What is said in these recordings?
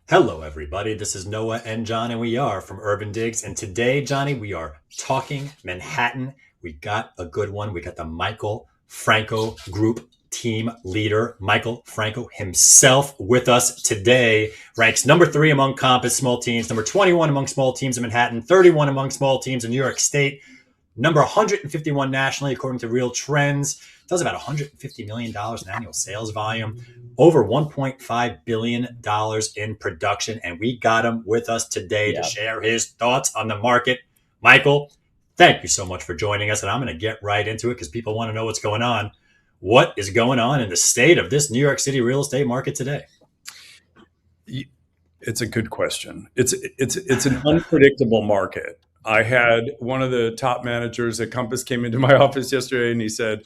Hello, everybody. This is Noah and John, and we are from UrbanDigs. And today, Johnny, we are talking Manhattan. We got a good one. We got the Michael Franco Group team leader, Michael Franco himself, with us today. Ranks number 3 among Compass small teams, number 21 among small teams in Manhattan, 31 among small teams in New York State, number 151 nationally, according to Real Trends. Does about $150 million in annual sales volume, over $1.5 billion in production. And we got him with us today to share his thoughts on the market. Michael, thank you so much for joining us. And I'm going to get right into it because people want to know what's going on. What is going on in the state of this New York City real estate market today? It's a good question. It's an unpredictable market. I had one of the top managers at Compass came into my office yesterday and he said,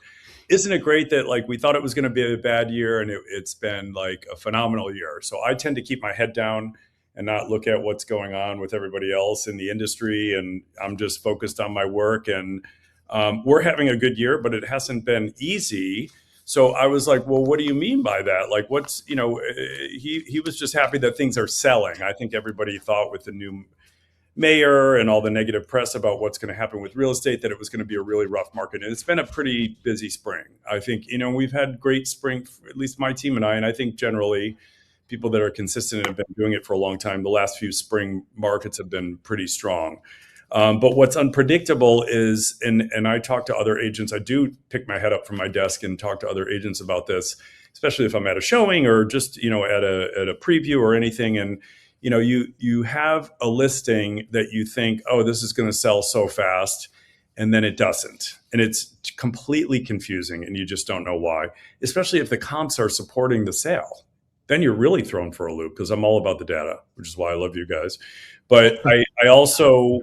isn't it great that we thought it was going to be a bad year and it's been like a phenomenal year. So I tend to keep my head down and not look at what's going on with everybody else in the industry. And I'm just focused on my work and we're having a good year, but it hasn't been easy. So I was like, well, what do you mean by that? He was just happy that things are selling. I think everybody thought with the new mayor and all the negative press about what's going to happen with real estate that it was going to be a really rough market. And it's been a pretty busy spring. I think, we've had great spring, at least my team and I think generally people that are consistent and have been doing it for a long time, the last few spring markets have been pretty strong. But what's unpredictable is, and I talk to other agents, I do pick my head up from my desk and talk to other agents about this, especially if I'm at a showing or just, at a preview or anything. And, you have a listing that you think, oh, this is going to sell so fast, and then it doesn't. And it's completely confusing and you just don't know why, especially if the comps are supporting the sale. Then you're really thrown for a loop because I'm all about the data, which is why I love you guys. But I also...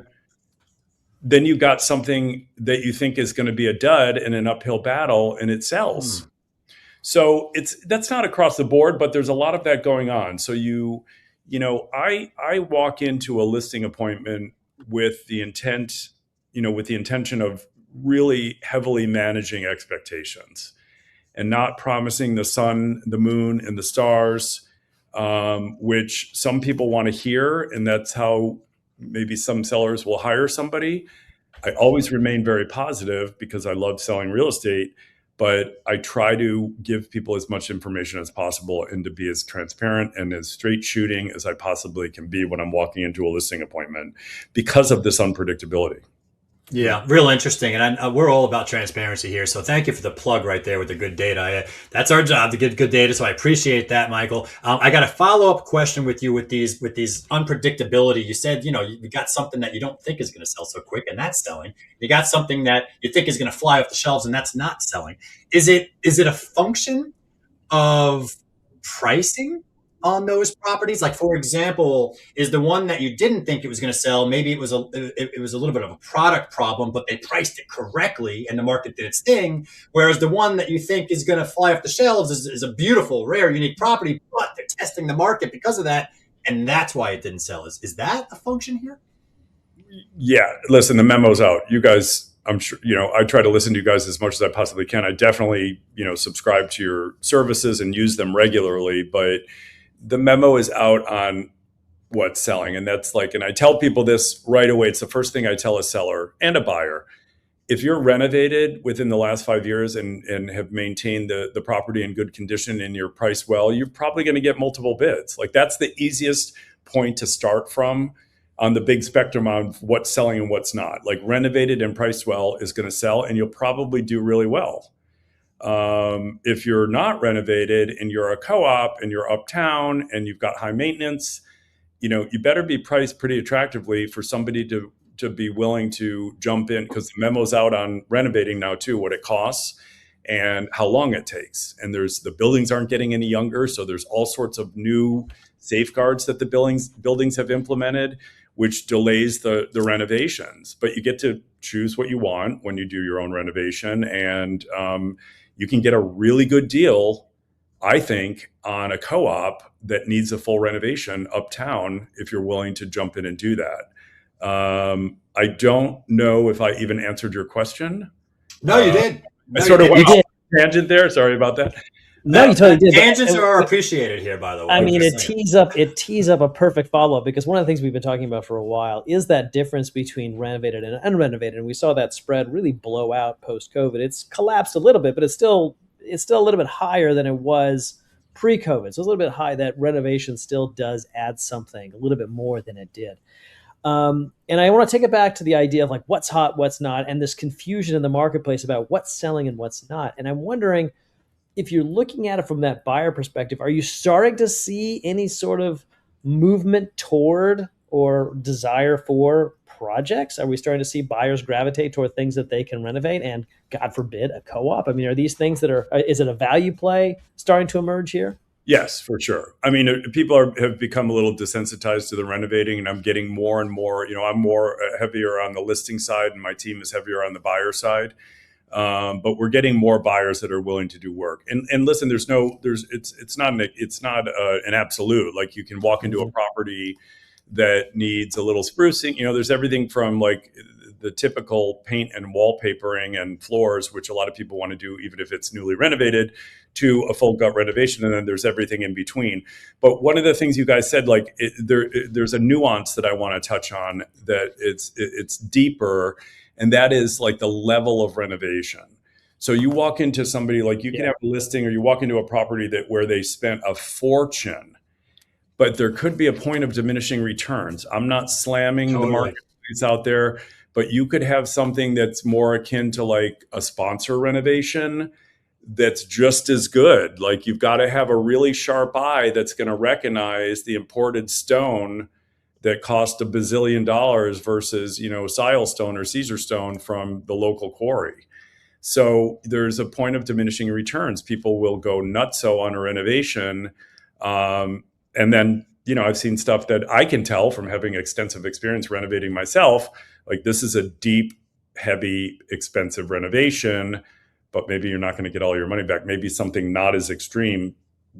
then you've got something that you think is going to be a dud in an uphill battle and it sells. So that's not across the board, but there's a lot of that going on. So I walk into a listing appointment with the intention of really heavily managing expectations and not promising the sun, the moon, and the stars, which some people want to hear. And that's how maybe some sellers will hire somebody. I always remain very positive because I love selling real estate, but I try to give people as much information as possible and to be as transparent and as straight shooting as I possibly can be when I'm walking into a listing appointment because of this unpredictability. Yeah, real interesting. And we're all about transparency here. So thank you for the plug right there with the good data. That's our job to get good data. So I appreciate that, Michael. I got a follow-up question with you with these unpredictability. You said, you got something that you don't think is going to sell so quick and that's selling. You got something that you think is going to fly off the shelves and that's not selling. Is it a function of pricing on those properties? Like, for example, is the one that you didn't think it was going to sell, maybe it was a little bit of a product problem, but they priced it correctly and the market did its thing. Whereas the one that you think is going to fly off the shelves is a beautiful, rare, unique property, but they're testing the market because of that. And that's why it didn't sell. Is that a function here? Yeah. Listen, the memo's out. You guys, I'm sure, I try to listen to you guys as much as I possibly can. I definitely, subscribe to your services and use them regularly, but the memo is out on what's selling. And that's and I tell people this right away. It's the first thing I tell a seller and a buyer. If you're renovated within the last 5 years and have maintained the property in good condition and you're priced well, you're probably going to get multiple bids. That's the easiest point to start from on the big spectrum of what's selling and what's not. Renovated and priced well is going to sell and you'll probably do really well. If you're not renovated and you're a co-op and you're uptown and you've got high maintenance, you better be priced pretty attractively for somebody to be willing to jump in, because the memo's out on renovating now too, what it costs and how long it takes. And the buildings aren't getting any younger. So there's all sorts of new safeguards that the buildings have implemented, which delays the renovations. But you get to choose what you want when you do your own renovation. And you can get a really good deal, I think, on a co-op that needs a full renovation uptown if you're willing to jump in and do that. I don't know if I even answered your question. No, you did. I sort of went off tangent there. Sorry about that. No, you totally did. Tangents are appreciated here, by the way. I mean, it tees up a perfect follow-up, because one of the things we've been talking about for a while is that difference between renovated and unrenovated, and we saw that spread really blow out post-COVID. It's collapsed a little bit, but it's still a little bit higher than it was pre-COVID. So it's a little bit high. That renovation still does add something a little bit more than it did. And I want to take it back to the idea of like what's hot, what's not, and this confusion in the marketplace about what's selling and what's not. And I'm wondering, if you're looking at it from that buyer perspective, are you starting to see any sort of movement toward or desire for projects? Are we starting to see buyers gravitate toward things that they can renovate, and God forbid a co-op? I mean, are these things is it a value play starting to emerge here? Yes, for sure. I mean, people have become a little desensitized to the renovating, and I'm getting more and more, I'm more heavier on the listing side, and my team is heavier on the buyer side. But we're getting more buyers that are willing to do work. And listen, it's not an absolute. Like, you can walk into a property that needs a little sprucing. There's everything from like the typical paint and wallpapering and floors, which a lot of people want to do, even if it's newly renovated, to a full gut renovation. And then there's everything in between. But one of the things you guys said, like there's a nuance that I want to touch on, that it's deeper. And that is like the level of renovation. So you walk into somebody, like you can have a listing, or you walk into a property where they spent a fortune, but there could be a point of diminishing returns. I'm not slamming the marketplace out there, but you could have something that's more akin to like a sponsor renovation that's just as good. Like, you've got to have a really sharp eye that's going to recognize the imported stone that cost $1 bazillion versus, silestone or Caesar stone from the local quarry. So there's a point of diminishing returns. People will go nutso on a renovation. And then, I've seen stuff that I can tell from having extensive experience renovating myself, like, this is a deep, heavy, expensive renovation, but maybe you're not going to get all your money back. Maybe something not as extreme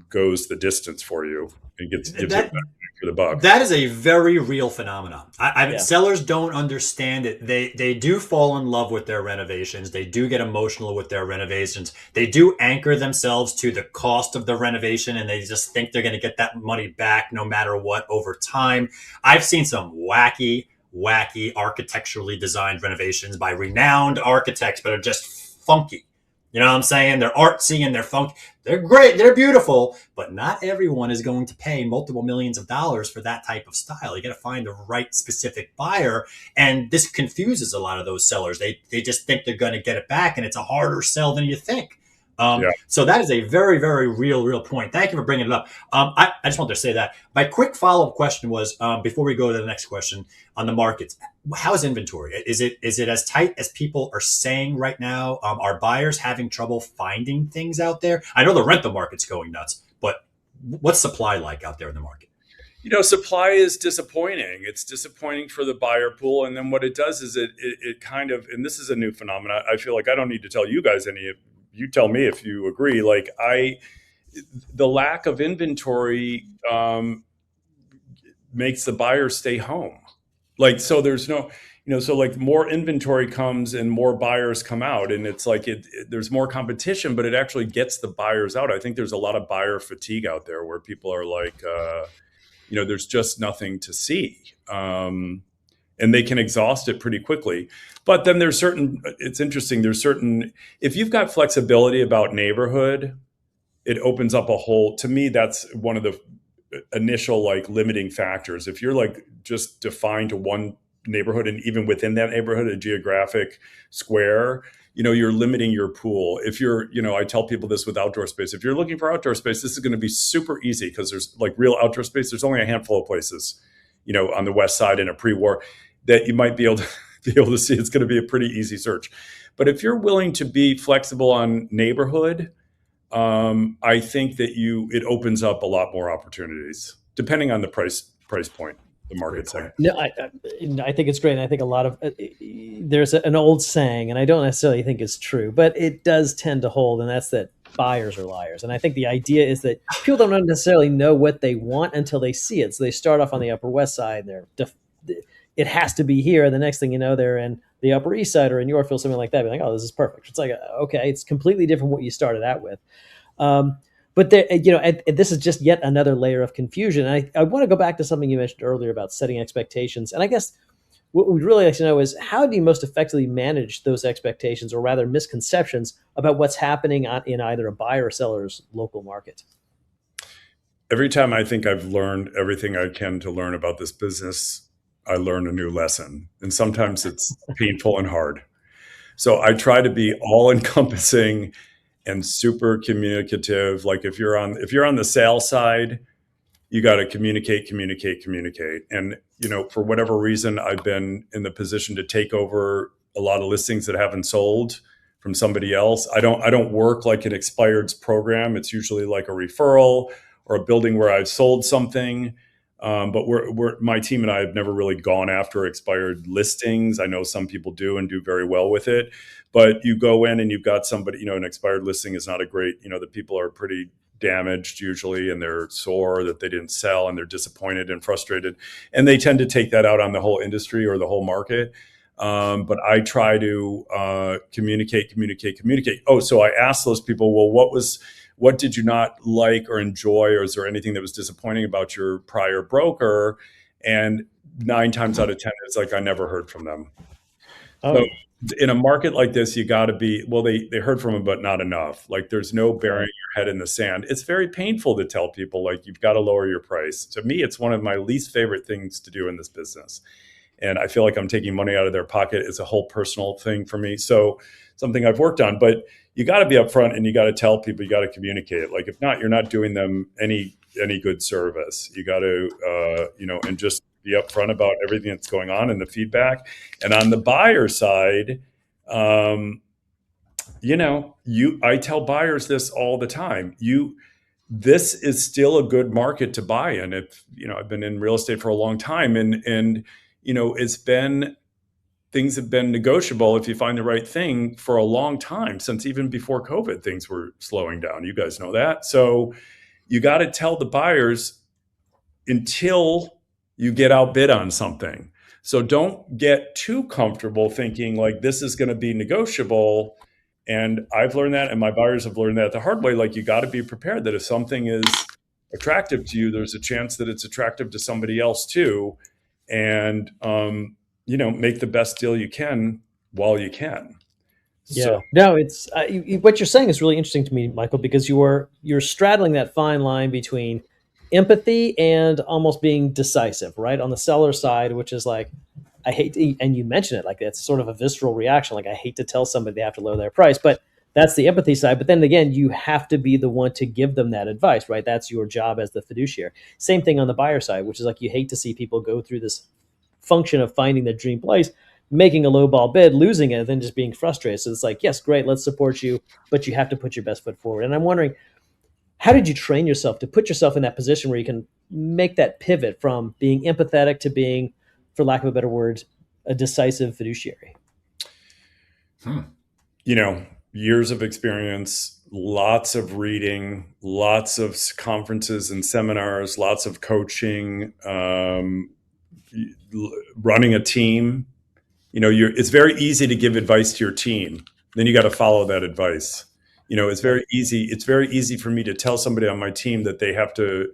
goes the distance for you and gives you back for the buck. That is a very real phenomenon. Sellers don't understand it. They do fall in love with their renovations. They do get emotional with their renovations. They do anchor themselves to the cost of the renovation, and they just think they're going to get that money back no matter what over time. I've seen some wacky architecturally designed renovations by renowned architects, but are just funky. You know what I'm saying? They're artsy and they're funky. They're great. They're beautiful, but not everyone is going to pay multiple millions of dollars for that type of style. You got to find the right specific buyer. And this confuses a lot of those sellers. They just think they're going to get it back, and it's a harder sell than you think. So that is a very, very real point. Thank you for bringing it up. I just wanted to say that. My quick follow-up question was, before we go to the next question on the markets, how is inventory? Is it as tight as people are saying right now? Are buyers having trouble finding things out there? I know the rental market's going nuts, but what's supply like out there in the market? Supply is disappointing. It's disappointing for the buyer pool. And then what it does is it kind of, and this is a new phenomenon. I feel like I don't need to tell you guys any. You tell me if you agree. Like, the lack of inventory makes the buyer stay home. Like, so there's no, so like more inventory comes and more buyers come out, and it's like there's more competition, but it actually gets the buyers out. I think there's a lot of buyer fatigue out there where people are like, there's just nothing to see. And they can exhaust it pretty quickly. But then it's interesting, if you've got flexibility about neighborhood, it opens up to me, that's one of the initial like limiting factors. If you're like just defined to one neighborhood, and even within that neighborhood, a geographic square, you're limiting your pool. If you're, I tell people this with outdoor space, if you're looking for outdoor space, this is going to be super easy, because there's like real outdoor space. There's only a handful of places, on the West Side in a pre-war that you might be able to see. It's going to be a pretty easy search. But if you're willing to be flexible on neighborhood, I think that it opens up a lot more opportunities, depending on the price point, the market segment. No, I think it's great. And I think a lot of there's an old saying, and I don't necessarily think it's true, but it does tend to hold, and that's that buyers are liars. And I think the idea is that people don't necessarily know what they want until they see it. So they start off on the Upper West Side, it has to be here. The next thing you know, they're in the Upper East Side or in Yorkville, something like that. Be like, oh, this is perfect. It's like, okay, it's completely different what you started out with. But there, and this is just yet another layer of confusion. And I want to go back to something you mentioned earlier about setting expectations. And I guess what we'd really like to know is, how do you most effectively manage those expectations, or rather misconceptions, about what's happening in either a buyer or seller's local market? Every time I think I've learned everything I can to learn about this business, I learn a new lesson. And sometimes it's painful and hard. So I try to be all encompassing and super communicative. Like if you're on the sales side, you got to communicate. And, for whatever reason, I've been in the position to take over a lot of listings that haven't sold from somebody else. I don't work like an expireds program. It's usually like a referral or a building where I've sold something. But my team and I have never really gone after expired listings. I know some people do and do very well with it, but you go in and you've got somebody, an expired listing is not a great, the people are pretty damaged usually, and they're sore that they didn't sell, and they're disappointed and frustrated, and they tend to take that out on the whole industry or the whole market. But I try to communicate. Oh, so I asked those people, well, what did you not like or enjoy, or is there anything that was disappointing about your prior broker? And 9 times out of 10, it's like, I never heard from them. Oh. So in a market like this, you got to be, well, they heard from them, but not enough. Like, there's no burying your head in the sand. It's very painful to tell people, like, you've got to lower your price. To me, it's one of my least favorite things to do in this business. And I feel like I'm taking money out of their pocket. It's a whole personal thing for me. So something I've worked on, but you got to be upfront and you got to tell people, you got to communicate. Like, if not, you're not doing them any good service. You got to, and just be upfront about everything that's going on and the feedback. And on the buyer side, I tell buyers this all the time. This is still a good market to buy in. I've been in real estate for a long time, and things have been negotiable if you find the right thing for a long time, since even before COVID, things were slowing down. You guys know that. So you got to tell the buyers until you get outbid on something. So don't get too comfortable thinking like this is going to be negotiable. And I've learned that, and my buyers have learned that the hard way. Like, you got to be prepared that if something is attractive to you, there's a chance that it's attractive to somebody else too. And, make the best deal you can while you can. Yeah, so. No, it's what you're saying is really interesting to me, Michael, because you're straddling that fine line between empathy and almost being decisive, right? On the seller side, which is like, I hate to, and you mentioned it, like it's sort of a visceral reaction. Like, I hate to tell somebody they have to lower their price, but that's the empathy side. But then again, you have to be the one to give them that advice, right? That's your job as the fiduciary. Same thing on the buyer side, which is like, you hate to see people go through this function of finding their dream place, making a low ball bid, losing it, and then just being frustrated. So it's like, yes, great, let's support you, but you have to put your best foot forward. And I'm wondering, how did you train yourself to put yourself in that position where you can make that pivot from being empathetic to being, for lack of a better word, a decisive fiduciary? Years of experience, lots of reading, lots of conferences and seminars, lots of coaching, running a team. It's very easy to give advice to your team. Then you got to follow that advice. It's very easy. It's very easy for me to tell somebody on my team that they have to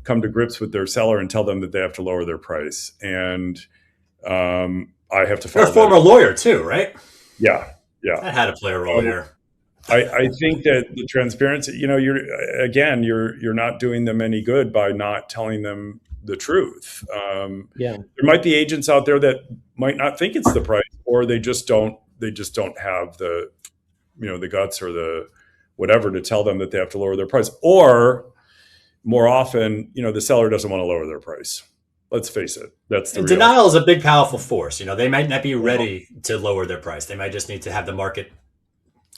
come to grips with their seller and tell them that they have to lower their price. And I have to follow. You're a former lawyer too, right? Yeah. That had to play a role here. I think that the transparency, you're not doing them any good by not telling them the truth. There might be agents out there that might not think it's the price, or they just don't have the guts or the whatever to tell them that they have to lower their price. Or more often, the seller doesn't want to lower their price. Let's face it. That's the denial is a big, powerful force. They might not be ready to lower their price. They might just need to have the market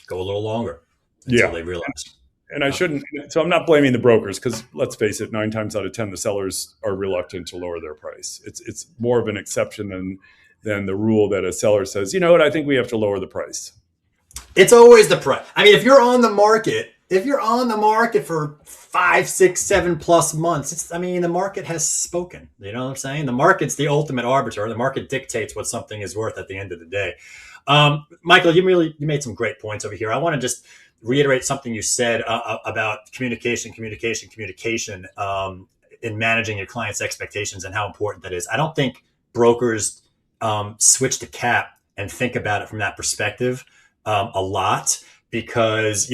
go a little longer until they realize. And I shouldn't. So I'm not blaming the brokers, because let's face it, 9 times out of 10, the sellers are reluctant to lower their price. It's more of an exception than the rule that a seller says, you know what, I think we have to lower the price. It's always the price. I mean, if you're on the market for 5, 6, 7+ months, the market has spoken. You know what I'm saying? The market's the ultimate arbiter. The market dictates what something is worth at the end of the day. Michael, you made some great points over here. I want to just reiterate something you said about communication in managing your clients' expectations and how important that is. I don't think brokers switch to cap and think about it from that perspective a lot, because,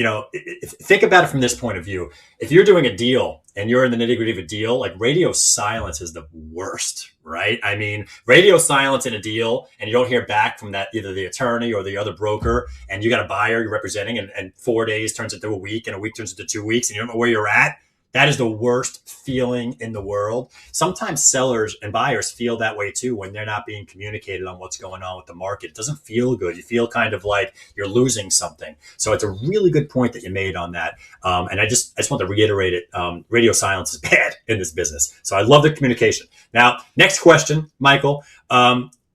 think about it from this point of view. If you're doing a deal and you're in the nitty gritty of a deal, like, radio silence is the worst, right? I mean, radio silence in a deal and you don't hear back from that, either the attorney or the other broker, and you got a buyer you're representing, and 4 days turns into a week, and a week turns into 2 weeks, and you don't know where you're at. That is the worst feeling in the world. Sometimes sellers and buyers feel that way too when they're not being communicated on what's going on with the market. It doesn't feel good. You feel kind of like you're losing something. So it's a really good point that you made on that. And I just want to reiterate it. Radio silence is bad in this business. So I love the communication. Now, next question, Michael.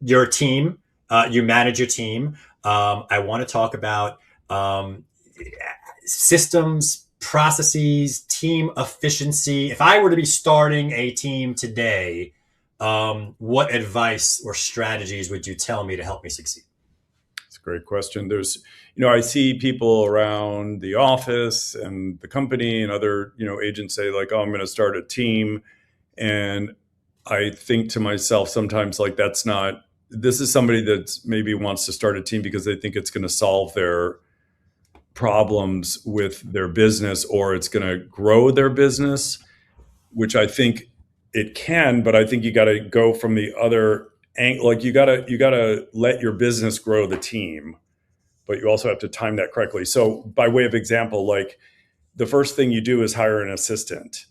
Your team, you manage your team. I want to talk about systems, processes, team efficiency. If I were to be starting a team today, what advice or strategies would you tell me to help me succeed? It's a great question. There's, I see people around the office and the company and other, agents say like, oh, I'm going to start a team. And I think to myself sometimes, like, this is somebody that maybe wants to start a team because they think it's going to solve their problems with their business, or it's going to grow their business, which I think it can, but I think you got to go from the other angle. Like, you got to let your business grow the team, but you also have to time that correctly. So by way of example, like, the first thing you do is hire an assistant.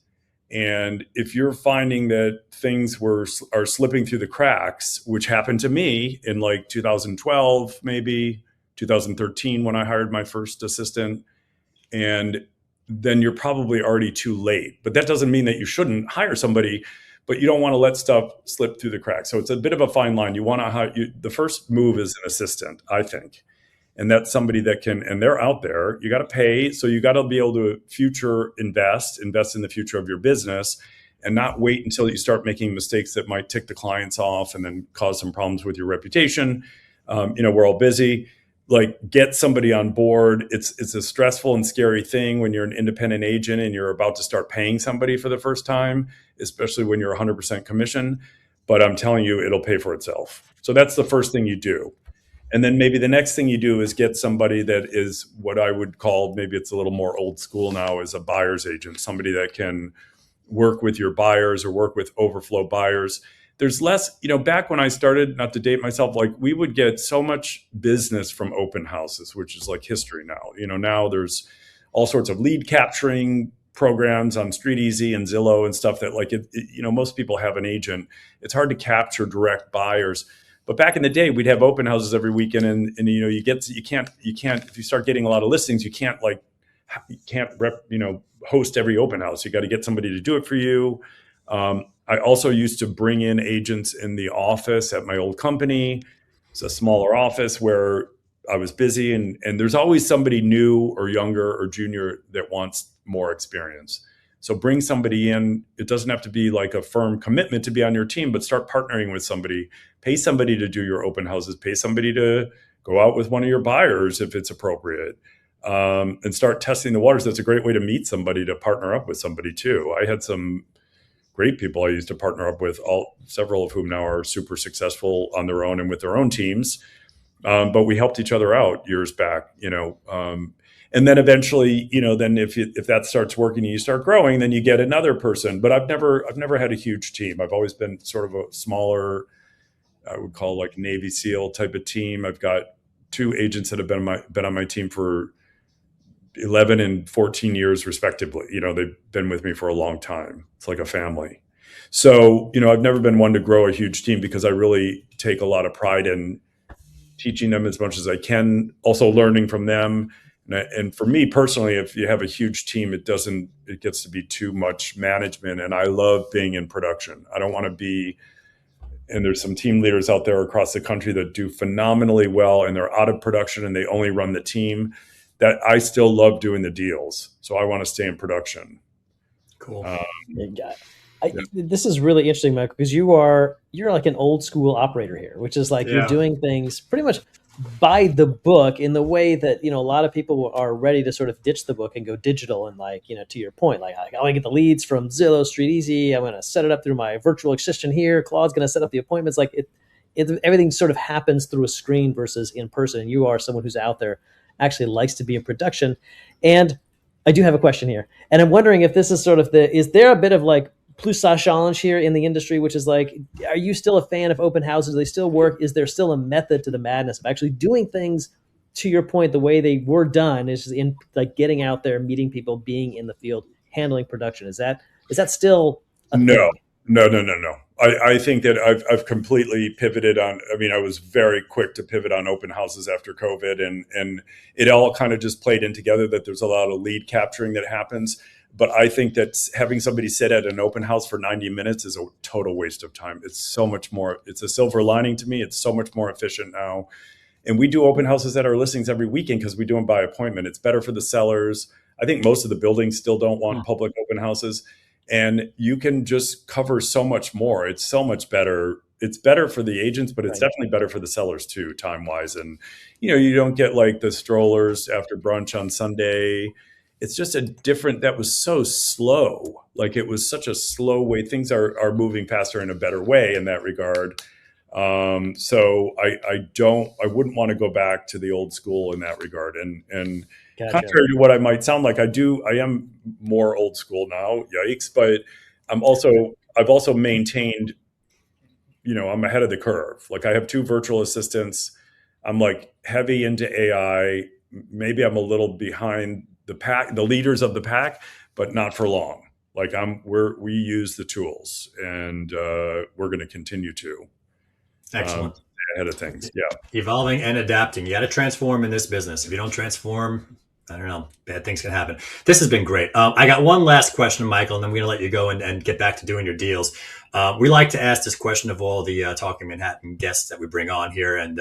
And if you're finding that things are slipping through the cracks, which happened to me in like 2012, maybe 2013, when I hired my first assistant, and then you're probably already too late. But that doesn't mean that you shouldn't hire somebody, but you don't want to let stuff slip through the cracks. So it's a bit of a fine line. You want to hire, the first move is an assistant, I think. And that's somebody that can, and they're out there, you got to pay. So you got to be able to invest in the future of your business, and not wait until you start making mistakes that might tick the clients off and then cause some problems with your reputation. We're all busy. Like, get somebody on board. It's a stressful and scary thing when you're an independent agent and you're about to start paying somebody for the first time, especially when you're 100% commission. But I'm telling you, it'll pay for itself. So that's the first thing you do. And then maybe the next thing you do is get somebody that is what I would call, maybe it's a little more old school now, is a buyer's agent, somebody that can work with your buyers or work with overflow buyers. There's less, back when I started, not to date myself, like, we would get so much business from open houses, which is like history now. Now there's all sorts of lead capturing programs on StreetEasy and Zillow and stuff that, like, most people have an agent. It's hard to capture direct buyers. But back in the day, we'd have open houses every weekend, and you can't, if you start getting a lot of listings, you can't host every open house. You got to get somebody to do it for you. I also used to bring in agents in the office at my old company. It's a smaller office where I was busy, and there's always somebody new or younger or junior that wants more experience. So bring somebody in. It doesn't have to be like a firm commitment to be on your team, but start partnering with somebody. Pay somebody to do your open houses. Pay somebody to go out with one of your buyers if it's appropriate, and start testing the waters. That's a great way to meet somebody, to partner up with somebody too. I had some great people I used to partner up with, several of whom now are super successful on their own and with their own teams. But we helped each other out years back, and then eventually, then if that starts working and you start growing, then you get another person. But I've never had a huge team. I've always been sort of a smaller, I would call like Navy SEAL type of team. I've got 2 agents that have been on my team for 11 and 14 years respectively. They've been with me for a long time. It's like a family. So, I've never been one to grow a huge team because I really take a lot of pride in teaching them as much as I can, also learning from them. And for me personally, if you have a huge team, it gets to be too much management. And I love being in production. I don't want to be, and there's some team leaders out there across the country that do phenomenally well and they're out of production and they only run the team. That I still love doing the deals. So I want to stay in production. Cool. This is really interesting, Michael, because you're like an old school operator here, which is like, you're doing things pretty much by the book in the way that, a lot of people are ready to sort of ditch the book and go digital. And like, to your point, like I want to get the leads from Zillow, Street Easy. I'm going to set it up through my virtual assistant here. Claude's going to set up the appointments. Like everything sort of happens through a screen versus in person. And you are someone who's out there, actually likes to be in production. And I do have a question here. And I'm wondering if this is sort of is there a bit of like plus ça change here in the industry, which is like, are you still a fan of open houses? Do they still work? Is there still a method to the madness of actually doing things, to your point, the way they were done, is in like getting out there, meeting people, being in the field, handling production? Is that still a No, thing? no. I think that I've completely pivoted on. I mean, I was very quick to pivot on open houses after COVID, and it all kind of just played in together that there's a lot of lead capturing that happens. But I think that having somebody sit at an open house for 90 minutes is a total waste of time. It's so much more. It's a silver lining to me. It's so much more efficient now. And we do open houses at our listings every weekend because we do them by appointment. It's better for the sellers. I think most of the buildings still don't want public open houses. And you can just cover so much more. It's so much better. It's better for the agents, but it's definitely better for the sellers too, time-wise. And, you don't get like the strollers after brunch on Sunday. It's just that was so slow. Like it was such a slow way. Things are moving faster in a better way in that regard. So I wouldn't want to go back to the old school in that regard. And Gotcha. Contrary to what I might sound like, I am more old school now. Yikes. But I've also maintained, I'm ahead of the curve. Like I have 2 virtual assistants. I'm like heavy into AI. Maybe I'm a little behind the pack, the leaders of the pack, but not for long. Like we use the tools, and we're going to continue to. Excellent. Ahead of things. Yeah. Evolving and adapting. You got to transform in this business. If you don't transform, I don't know, bad things can happen. This has been great. I got one last question, Michael, and then we're going to let you go and get back to doing your deals. We like to ask this question of all the Talking Manhattan guests that we bring on here. And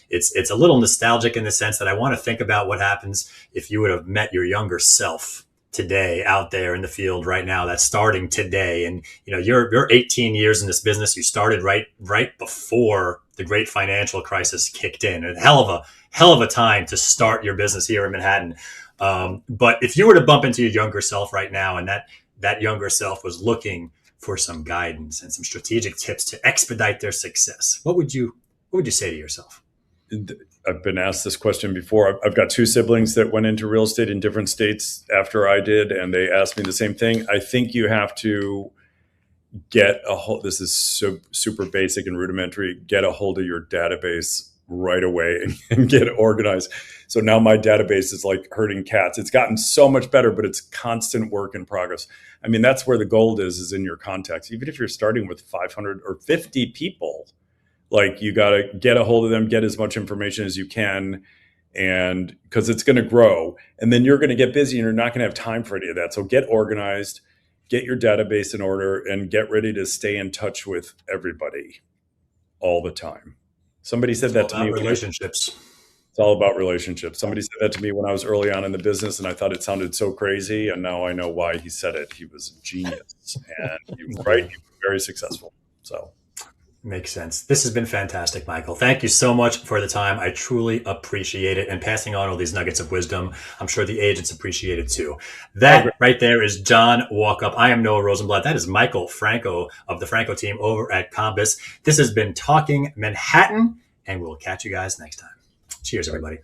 it's a little nostalgic in the sense that I want to think about what happens if you would have met your younger self today out there in the field right now, that's starting today. And, you're 18 years in this business. You started right before the great financial crisis kicked in. A hell of a time to start your business here in Manhattan. But if you were to bump into your younger self right now, and that younger self was looking for some guidance and some strategic tips to expedite their success, what would you say to yourself? I've been asked this question before. I've got 2 siblings that went into real estate in different states after I did, and they asked me the same thing. I think you have to get this is super basic and rudimentary, get a hold of your database right away and get organized. So now my database is like herding cats. It's gotten so much better, but it's constant work in progress. I mean, that's where the gold is in your contacts. Even if you're starting with 500 or 50 people, like you got to get a hold of them, get as much information as you can, and because it's going to grow, and then you're going to get busy and you're not going to have time for any of that. So get organized, get your database in order, and get ready to stay in touch with everybody all the time. Somebody said that to me. Relationships. It's all about relationships. Somebody said that to me when I was early on in the business, and I thought it sounded so crazy. And now I know why he said it. He was a genius, and he was very successful. So. Makes sense. This has been fantastic, Michael. Thank you so much for the time. I truly appreciate it, and passing on all these nuggets of wisdom. I'm sure the agents appreciate it too. That right there is John Walkup. I am Noah Rosenblatt. That is Michael Franco of the Franco team over at Compass. This has been Talking Manhattan, and we'll catch you guys next time. Cheers, everybody.